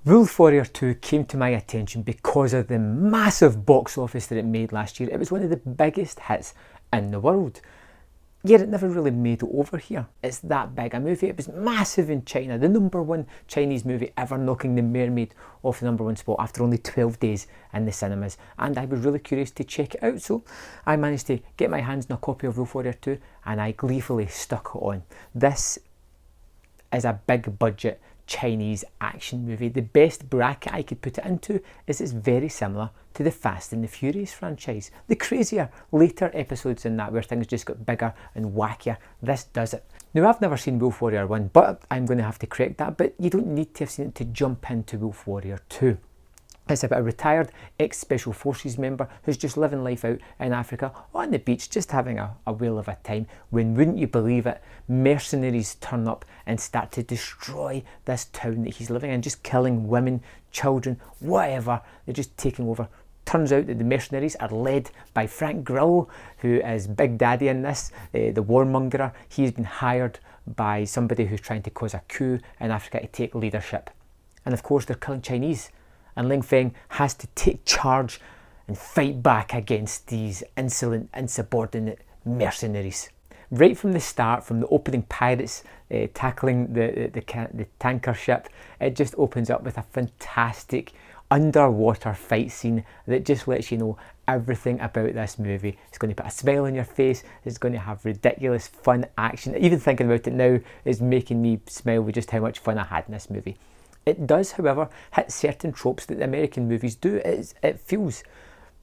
Wolf Warrior 2 came to my attention because of the massive box office that it made last year. It was one of the biggest hits in the world. Yet it never really made it over here. It's that big a movie. It was massive in China, the #1 Chinese movie ever, knocking The Mermaid off the #1 spot after only 12 days in the cinemas. And I was really curious to check it out, so I managed to get my hands on a copy of Wolf Warrior 2 and I gleefully stuck it on. This is a big budget Chinese action movie. The best bracket I could put it into is it's very similar to the Fast and the Furious franchise. The crazier later episodes in that, where things just got bigger and wackier, this does it. Now, I've never seen Wolf Warrior 1, but I'm going to have to correct that, but you don't need to have seen it to jump into Wolf Warrior 2. It's about a retired ex-Special Forces member who's just living life out in Africa on the beach, just having a whale of a time, when, wouldn't you believe it, mercenaries turn up and start to destroy this town that he's living in, just killing women, children, whatever. They're just taking over. Turns out that the mercenaries are led by Frank Grillo, who is Big Daddy in this, the warmonger. He's been hired by somebody who's trying to cause a coup in Africa to take leadership. And of course, they're killing Chinese. And Ling Feng has to take charge and fight back against these insolent, insubordinate mercenaries. Right from the start, from the opening pirates tackling the tanker ship, it just opens up with a fantastic underwater fight scene that just lets you know everything about this movie. It's going to put a smile on your face, it's going to have ridiculous fun action. Even thinking about it now is making me smile with just how much fun I had in this movie. It does, however, hit certain tropes that the American movies do. It feels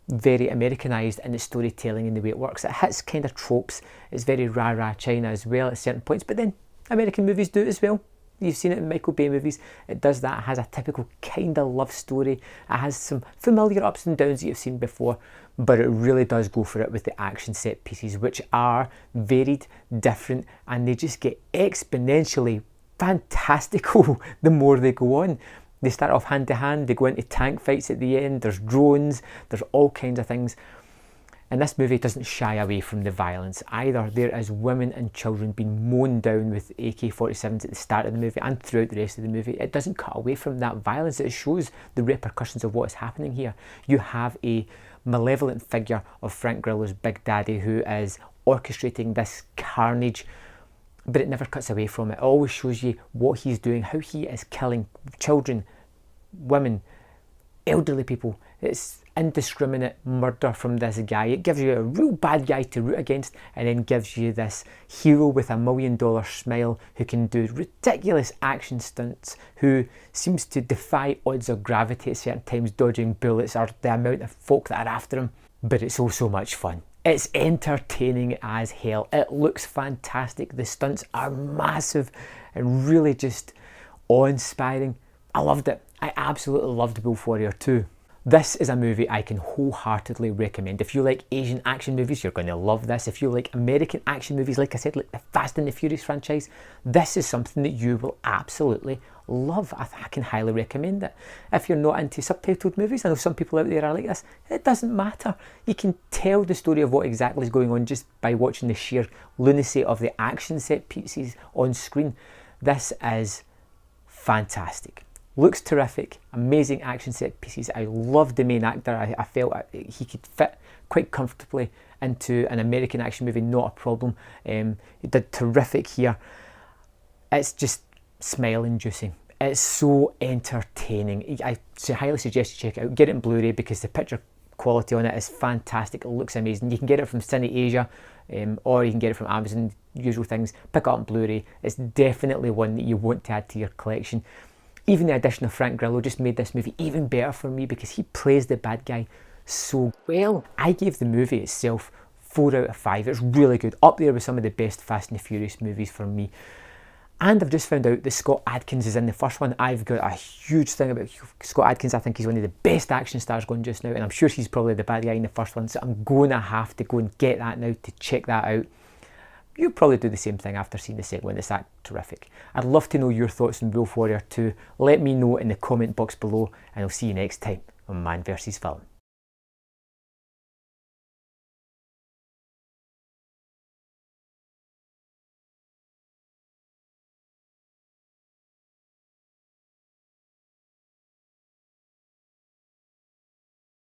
very Americanized in its storytelling and the way it works. It hits kind of tropes. It's very rah-rah China as well at certain points, but then American movies do it as well. You've seen it in Michael Bay movies. It does that. It has a typical kind of love story. It has some familiar ups and downs that you've seen before, but it really does go for it with the action set pieces, which are varied, different, and they just get exponentially fantastical the more they go on. They start off hand to hand, they go into tank fights at the end, there's drones, there's all kinds of things. And this movie doesn't shy away from the violence either. There is women and children being mown down with AK-47s at the start of the movie and throughout the rest of the movie. It doesn't cut away from that violence. It shows the repercussions of what is happening here. You have a malevolent figure of Frank Grillo's Big Daddy who is orchestrating this carnage, but it never cuts away from it. It always shows you what he's doing, how he is killing children, women, elderly people. It's indiscriminate murder from this guy. It gives you a real bad guy to root against, and then gives you this hero with $1 million smile who can do ridiculous action stunts, who seems to defy odds of gravity at certain times, dodging bullets or the amount of folk that are after him. But it's all so much fun. It's entertaining as hell. It looks fantastic. The stunts are massive and really just awe-inspiring. I loved it. I absolutely loved Wolf Warrior 2. This is a movie I can wholeheartedly recommend. If you like Asian action movies, you're going to love this. If you like American action movies, like I said, like the Fast and the Furious franchise, this is something that you will absolutely love. I can highly recommend it. If you're not into subtitled movies, I know some people out there are like this, it doesn't matter. You can tell the story of what exactly is going on just by watching the sheer lunacy of the action set pieces on screen. This is fantastic. Looks terrific, amazing action set pieces. I loved the main actor. I felt he could fit quite comfortably into an American action movie, not a problem. He did terrific here. It's just smile-inducing. It's so entertaining. I highly suggest you check it out. Get it in Blu-ray because the picture quality on it is fantastic. It looks amazing. You can get it from Cine Asia, or you can get it from Amazon, usual things. Pick it up on Blu-ray. It's definitely one that you want to add to your collection. Even the addition of Frank Grillo just made this movie even better for me because he plays the bad guy so well. I gave the movie itself 4 out of 5. It's really good, up there with some of the best Fast and the Furious movies for me. And I've just found out that Scott Adkins is in the first one. I've got a huge thing about Scott Adkins. I think he's one of the best action stars going just now, and I'm sure he's probably the bad guy in the first one, so I'm going to have to go and get that now to check that out. You'll probably do the same thing after seeing the second one. It's that terrific. I'd love to know your thoughts on Wolf Warrior 2. Let me know in the comment box below, and I'll see you next time on Man vs Film.